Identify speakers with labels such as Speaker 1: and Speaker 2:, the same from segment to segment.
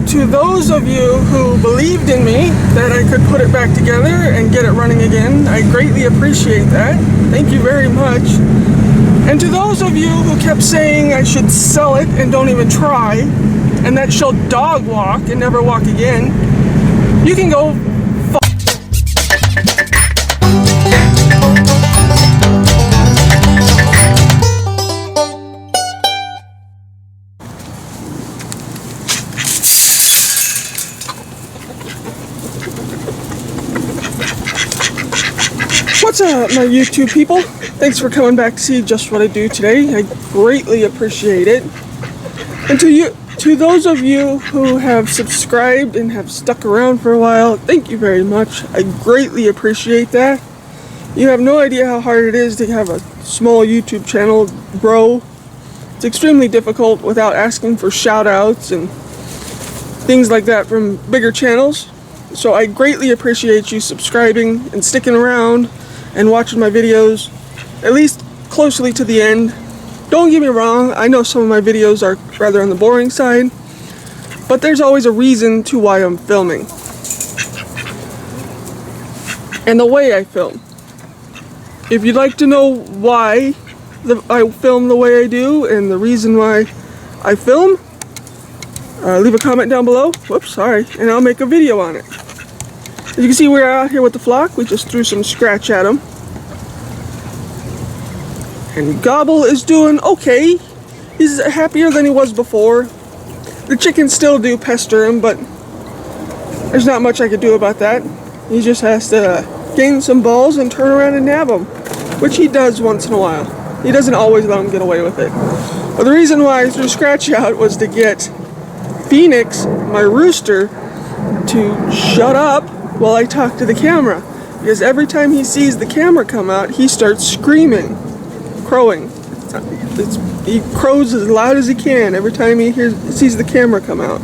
Speaker 1: to those of you who believed in me that I could put it back together and get it running again, I greatly appreciate that. Thank you very much. And to those of you who kept saying I should sell it and don't even try, and that she'll dog walk and never walk again, you can go What's up, my YouTube people? Thanks for coming back to see just what I do today. I greatly appreciate it. And to those of you who have subscribed and have stuck around for a while, thank you very much. I greatly appreciate that. You have no idea how hard it is to have a small YouTube channel grow. It's extremely difficult without asking for shout outs and things like that from bigger channels. So I greatly appreciate you subscribing and sticking around and watching my videos, at least closely to the end. Don't get me wrong, I know some of my videos are rather on the boring side, but there's always a reason to why I'm filming. And the way I film. If you'd like to know why I film the way I do and the reason why I film, leave a comment down below. Whoops, sorry. And I'll make a video on it. As you can see, we're out here with the flock. We just threw some scratch at him. And Gobble is doing okay. He's happier than he was before. The chickens still do pester him, but there's not much I could do about that. He just has to gain some balls and turn around and nab them, which he does once in a while. He doesn't always let them get away with it. But the reason why I threw scratch out was to get Phoenix, my rooster, to shut up while I talk to the camera, because every time he sees the camera come out, he starts screaming, crowing. He crows as loud as he can every time he sees the camera come out.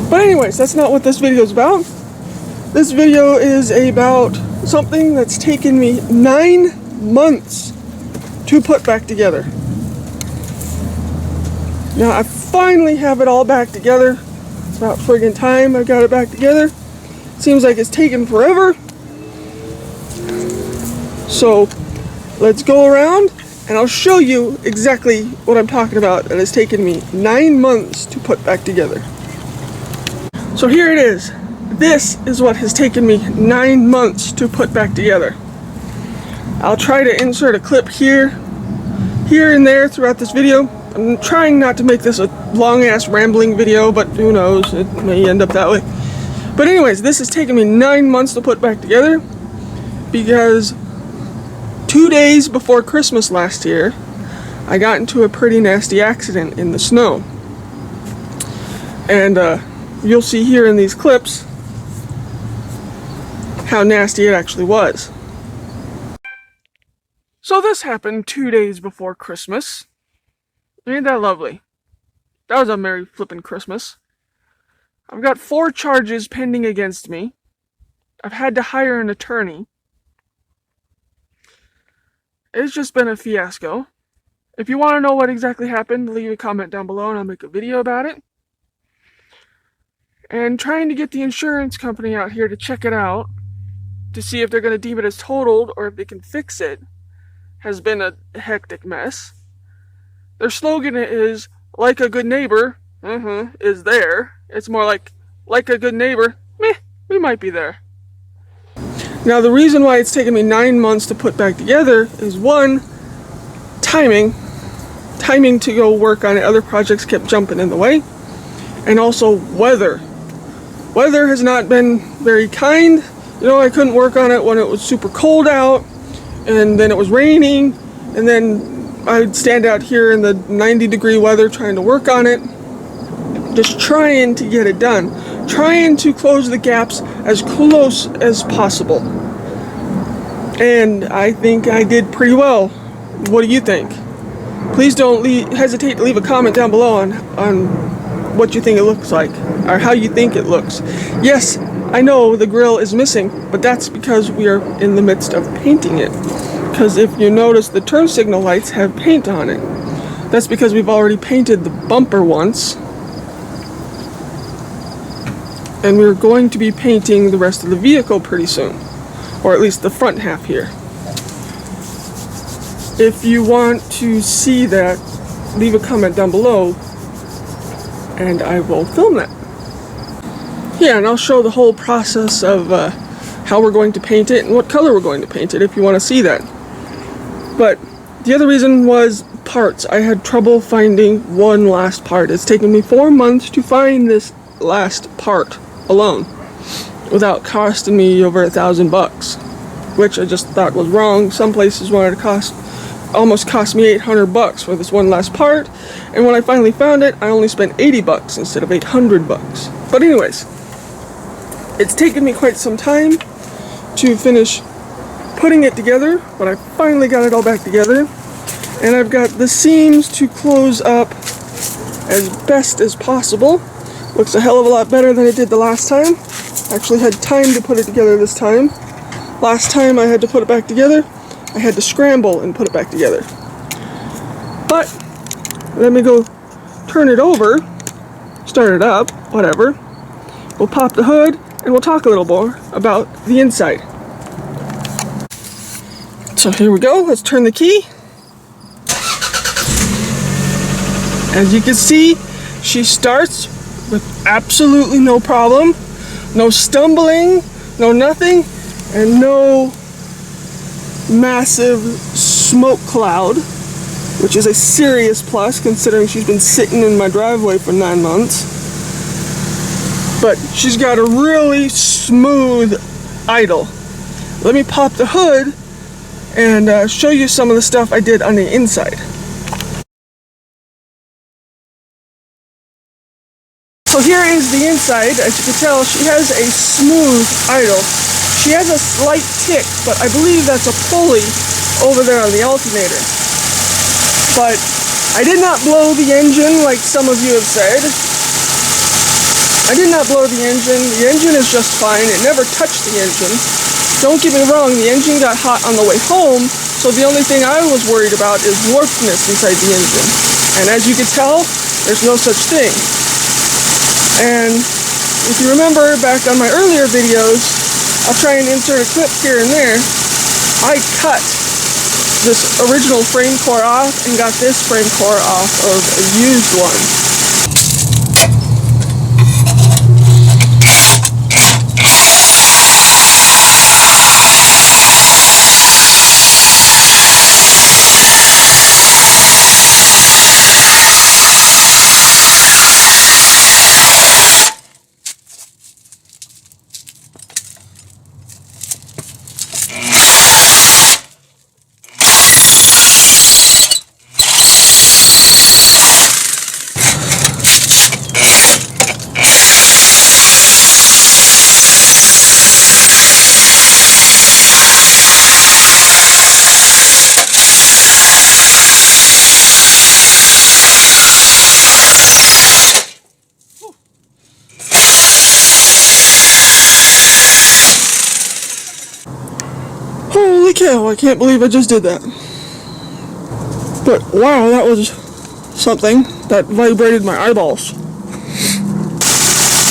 Speaker 1: But anyways, that's not what this video is about. This video is about something that's taken me 9 months to put back together. Now I finally have it all back together. It's about friggin' time I got it back together. Seems like it's taken forever. So let's go around and I'll show you exactly what I'm talking about that has taken me 9 months to put back together. So here it is. This is what has taken me 9 months to put back together. I'll try to insert a clip here and there throughout this video. I'm trying not to make this a long-ass rambling video, but who knows, it may end up that way. But anyways, this has taken me 9 months to put back together because 2 days before Christmas last year, I got into a pretty nasty accident in the snow. And you'll see here in these clips how nasty it actually was. So this happened 2 days before Christmas. Ain't that lovely? That was a merry flippin' Christmas. I've got 4 charges pending against me. I've had to hire an attorney. It's just been a fiasco. If you want to know what exactly happened, leave a comment down below and I'll make a video about it. And trying to get the insurance company out here to check it out to see if they're going to deem it as totaled or if they can fix it has been a hectic mess. Their slogan is, like a good neighbor, is there. It's more like a good neighbor, meh, we might be there. Now the reason why it's taken me 9 months to put back together is one, timing. Timing to go work on it. Other projects kept jumping in the way. And also weather. Weather has not been very kind. You know, I couldn't work on it when it was super cold out, and then it was raining, and then I would stand out here in the 90-degree weather trying to work on it. Just trying to get it done. Trying to close the gaps as close as possible. And I think I did pretty well. What do you think? Please don't hesitate to leave a comment down below on what you think it looks like, or how you think it looks. Yes, I know the grill is missing, but that's because we are in the midst of painting it. Because if you notice, the turn signal lights have paint on it. That's because we've already painted the bumper once. and we're going to be painting the rest of the vehicle pretty soon, or at least the front half here. If you want to see that, leave a comment down below and I will film that. Yeah, and I'll show the whole process of how we're going to paint it and what color we're going to paint it if you want to see that. But the other reason was parts. I had trouble finding one last part. It's taken me 4 months to find this last part alone without costing me over $1,000, which I just thought was wrong. Some places wanted to almost cost me $800 for this one last part, and when I finally found it, I only spent $80 instead of $800. But anyways, it's taken me quite some time to finish putting it together, but I finally got it all back together, and I've got the seams to close up as best as possible. Looks a hell of a lot better than it did the last time. Actually had time to put it together this time. Last time I had to put it back together, I had to scramble and put it back together. But let me go turn it over, start it up, whatever. We'll pop the hood and we'll talk a little more about the inside. So here we go, let's turn the key. As you can see, she starts with absolutely no problem, no stumbling, no nothing, and no massive smoke cloud, which is a serious plus considering she's been sitting in my driveway for 9 months. But she's got a really smooth idle. Let me pop the hood and show you some of the stuff I did on the inside. So here is the inside. As you can tell, she has a smooth idle. She has a slight tick, but I believe that's a pulley over there on the alternator. But I did not blow the engine like some of you have said. I did not blow the engine. The engine is just fine. It never touched the engine. Don't get me wrong, the engine got hot on the way home, so the only thing I was worried about is warpedness inside the engine. And as you can tell, there's no such thing. And if you remember back on my earlier videos, I'll try and insert a clip here and there. I cut this original frame core off and got this frame core off of a used one. Holy cow, I can't believe I just did that. But wow, that was something that vibrated my eyeballs.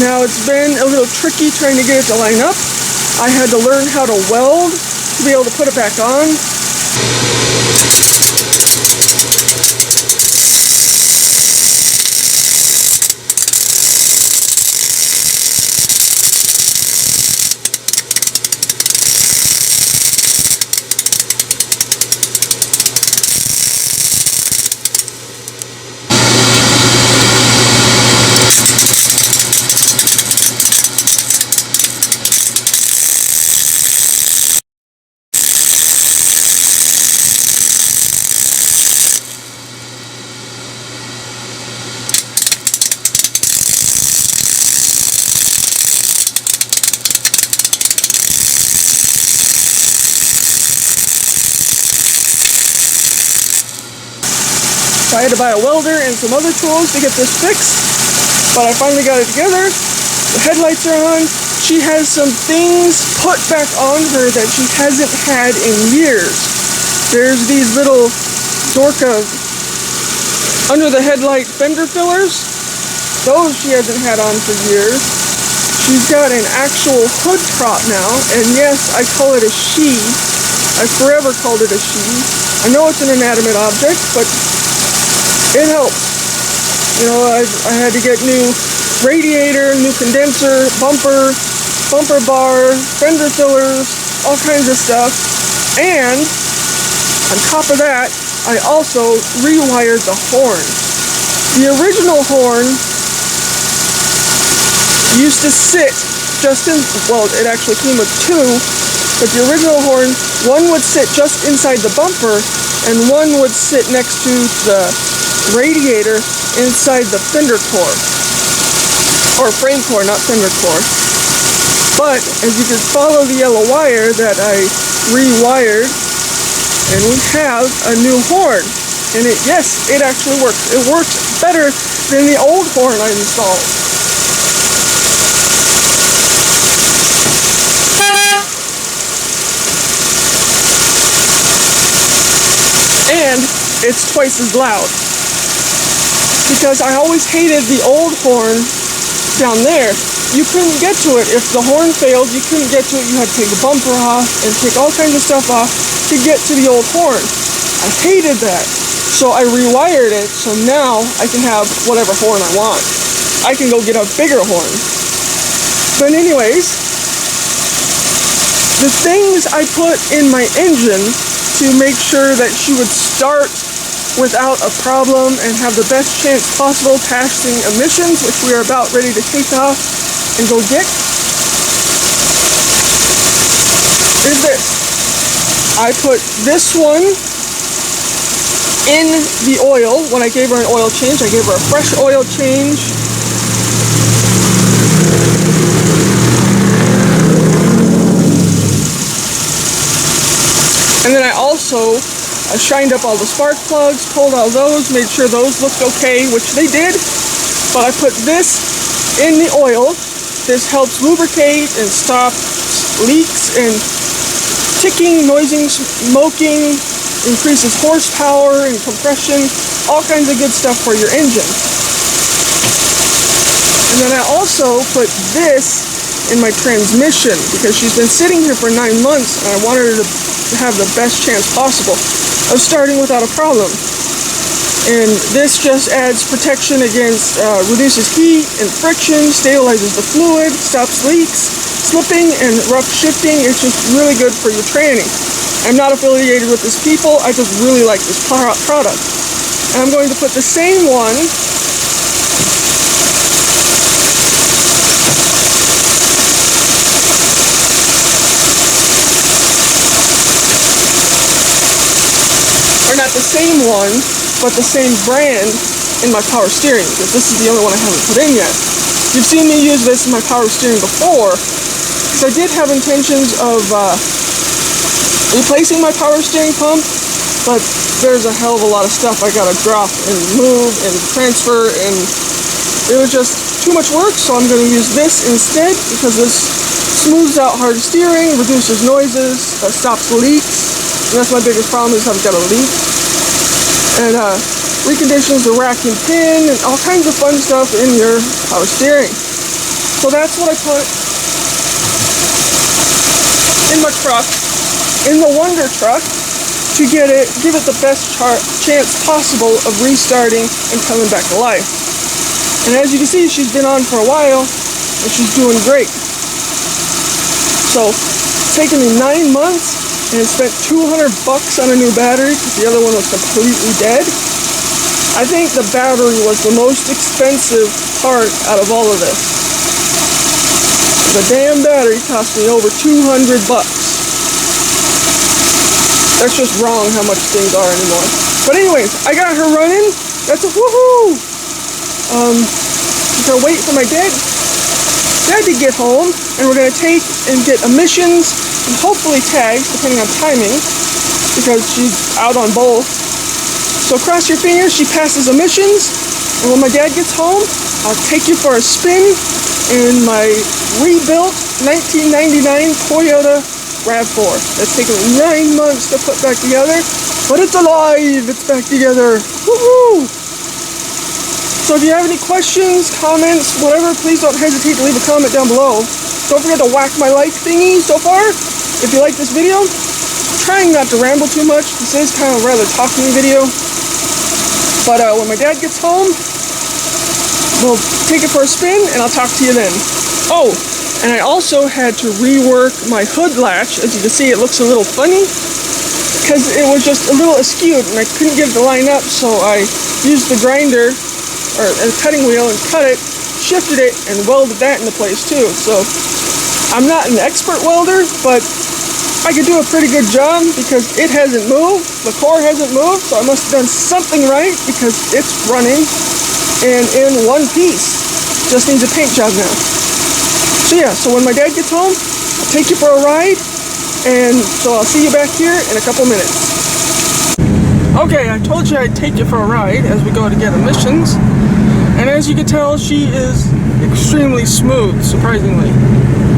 Speaker 1: Now it's been a little tricky trying to get it to line up. I had to learn how to weld to be able to put it back on. So I had to buy a welder and some other tools to get this fixed, but I finally got it together. The headlights are on. She has some things put back on her that she hasn't had in years. There's these little Dorca under the headlight fender fillers. Those she hasn't had on for years. She's got an actual hood prop now, and yes, I call it a she. I forever called it a she. I know it's an inanimate object, but it helps. You know, I had to get new radiator, new condenser, bumper bar, fender fillers, all kinds of stuff. And on top of that, I also rewired the horn. The original horn used to sit just in, well, it actually came with two, but the original horn, one would sit just inside the bumper and one would sit next to the radiator inside the fender core, or frame core, not fender core. But as you can follow the yellow wire that I rewired, and we have a new horn. And yes, it actually works. It works better than the old horn I installed. And it's twice as loud. Because I always hated the old horn down there. You couldn't get to it. If the horn failed, you couldn't get to it. You had to take the bumper off and take all kinds of stuff off to get to the old horn. I hated that. So I rewired it, so now I can have whatever horn I want. I can go get a bigger horn. But anyways, the things I put in my engine to make sure that she would start without a problem and have the best chance possible passing emissions, which we are about ready to take off and go get, is this. I put this one in the oil. When I gave her an oil change, I gave her a fresh oil change. And then I also shined up all the spark plugs, pulled all those, made sure those looked okay, which they did. But I put this in the oil. This helps lubricate and stop leaks and ticking, noising, smoking, increases horsepower and compression, all kinds of good stuff for your engine. And then I also put this in my transmission because she's been sitting here for 9 months and I wanted her to have the best chance possible of starting without a problem. And this just adds protection against, reduces heat and friction, stabilizes the fluid, stops leaks, slipping and rough shifting. It's just really good for your training. I'm not affiliated with this people, I just really like this product. And I'm going to put the same one or not the same one, but the same brand in my power steering, because this is the only one I haven't put in yet. You've seen me use this in my power steering before, because I did have intentions of replacing my power steering pump, but there's a hell of a lot of stuff I gotta drop and move and transfer, and it was just too much work, so I'm gonna use this instead, because this smooths out hard steering, reduces noises, stops leaks, and that's my biggest problem is I've got a leak. And reconditions the rack and pin and all kinds of fun stuff in your power steering. So that's what I put in my truck, in the Wonder truck, to give it the best chance possible of restarting and coming back to life. And as you can see, she's been on for a while and she's doing great. So it's taken me 9 months. And spent $200 on a new battery because the other one was completely dead. I think the battery was the most expensive part out of all of this. The damn battery cost me over $200. That's just wrong how much things are anymore. But anyways, I got her running. That's a woohoo! I'm gonna wait for my dad to get home, and we're gonna take and get emissions and hopefully tags, depending on timing, because she's out on both. So cross your fingers, she passes emissions, and when my dad gets home, I'll take you for a spin in my rebuilt 1999 Toyota RAV4. That's taken 9 months to put back together, but it's alive! It's back together! Woohoo! So if you have any questions, comments, whatever, please don't hesitate to leave a comment down below. Don't forget to whack my like thingy so far if you like this video. I'm trying not to ramble too much. This is kind of a rather talking video. But when my dad gets home, we'll take it for a spin and I'll talk to you then. Oh, and I also had to rework my hood latch. As you can see, it looks a little funny because it was just a little askewed and I couldn't get it to line up, so I used the grinder or a cutting wheel and cut it, shifted it, and welded that into place too. So I'm not an expert welder, but I could do a pretty good job because it hasn't moved, the core hasn't moved, so I must have done something right because it's running and in one piece. Just needs a paint job now. So yeah, so when my dad gets home, I'll take you for a ride, and so I'll see you back here in a couple minutes. Okay, I told you I'd take you for a ride as we go to get emissions, and as you can tell, she is extremely smooth, surprisingly.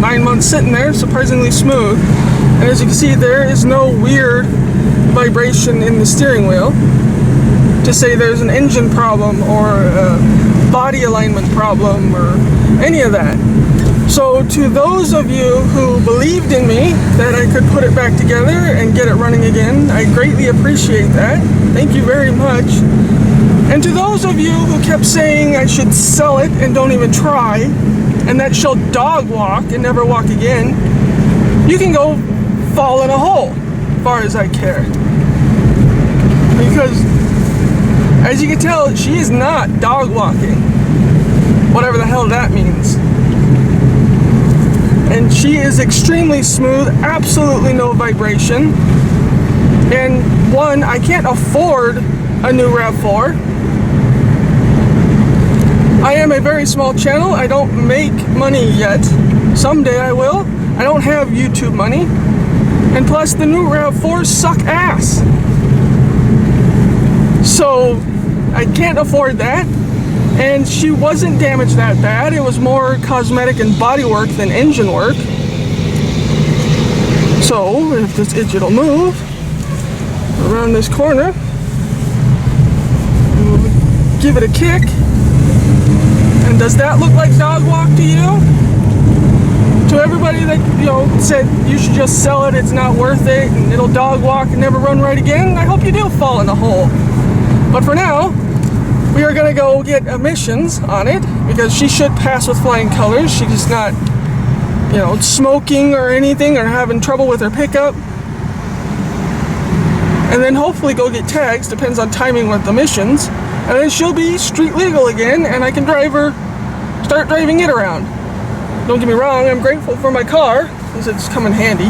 Speaker 1: 9 months sitting there, surprisingly smooth, and as you can see, there is no weird vibration in the steering wheel to say there's an engine problem or a body alignment problem or any of that. So to those of you who believed in me that I could put it back together and get it running again, I greatly appreciate that. Thank you very much. And to those of you who kept saying I should sell it and don't even try, and that she'll dog walk and never walk again, you can go fall in a hole, as far as I care. Because, as you can tell, she is not dog walking. Whatever the hell that means. And she is extremely smooth, absolutely no vibration. And one, I can't afford a new RAV4. I am a very small channel. I don't make money yet. Someday I will. I don't have YouTube money. And plus the new RAV4s suck ass. So I can't afford that. And she wasn't damaged that bad. It was more cosmetic and body work than engine work. So if this idiot will move around this corner, we'll give it a kick. And does that look like dog walk to you? To everybody that, you know, said you should just sell it, it's not worth it, and it'll dog walk and never run right again, I hope you do fall in the hole. But for now, we are going to go get emissions on it, because she should pass with flying colors. She's not, you know, smoking or anything, or having trouble with her pickup. And then hopefully go get tags, depends on timing with emissions. And then she'll be street legal again, and I can drive her, start driving it around. Don't get me wrong, I'm grateful for my car, because it's come in handy.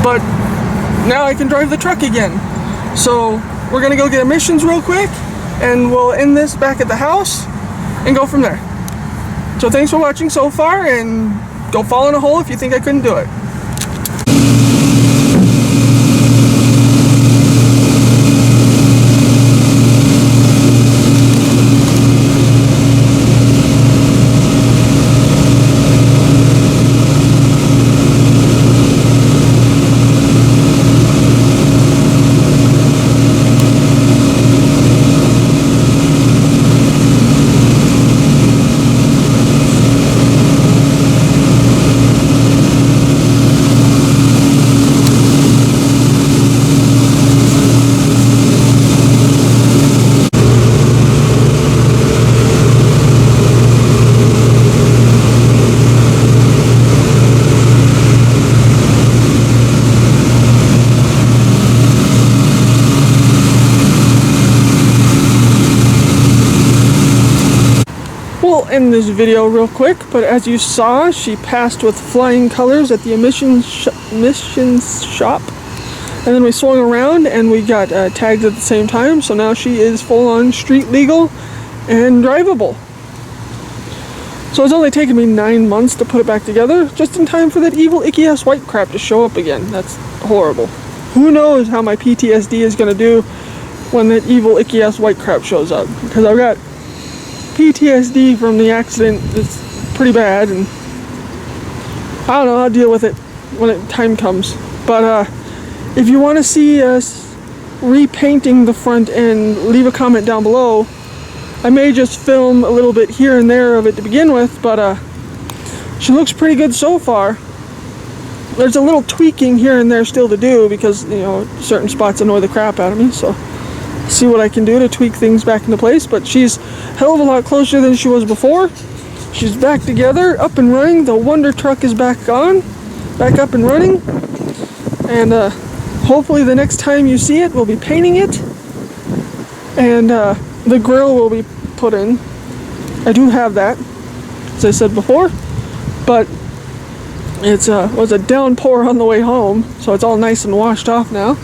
Speaker 1: But now I can drive the truck again. So we're going to go get emissions real quick, and we'll end this back at the house and go from there. So thanks for watching so far, and go fall in a hole if you think I couldn't do it. We'll end this video real quick, but as you saw, she passed with flying colors at the emissions shop, and then we swung around and we got tags at the same time, so now she is full-on street legal and drivable. So it's only taken me 9 months to put it back together, just in time for that evil icky ass white crap to show up again. That's horrible. Who knows how my PTSD is going to do when that evil icky ass white crap shows up, because I've got PTSD from the accident. It's pretty bad, and I don't know, I'll deal with it when time comes. But if you want to see us repainting the front end, leave a comment down below, I may just film a little bit here and there of it to begin with, but she looks pretty good so far. There's a little tweaking here and there still to do because, you know, certain spots annoy the crap out of me, so see what I can do to tweak things back into place. But she's a hell of a lot closer than she was before. She's back together, up and running. The Wonder Truck is back on, back up and running, and hopefully the next time you see it, we'll be painting it, and the grill will be put in. I do have that, as I said before, but it was a downpour on the way home, so it's all nice and washed off now.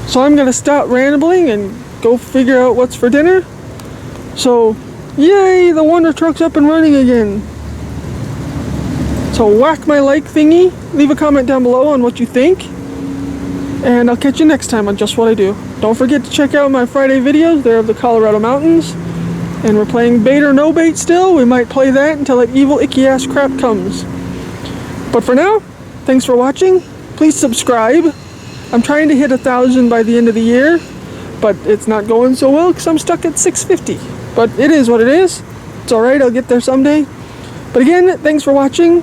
Speaker 1: So I'm gonna stop rambling and go figure out what's for dinner. So, yay, the Wonder Truck's up and running again. So whack my like thingy, leave a comment down below on what you think, and I'll catch you next time on Just What I Do. Don't forget to check out my Friday videos. They're of the Colorado mountains, and we're playing bait or no bait still. We might play that until that evil icky ass crap comes. But for now, thanks for watching. Please subscribe. I'm trying to hit 1,000 by the end of the year, but it's not going so well because I'm stuck at 650. But it is what it is. It's alright, I'll get there someday. But again, thanks for watching.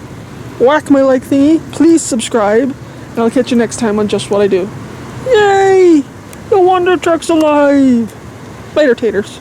Speaker 1: Whack my like thingy. Please subscribe. And I'll catch you next time on Just What I Do. Yay! The Wonder Truck's alive! Later, taters.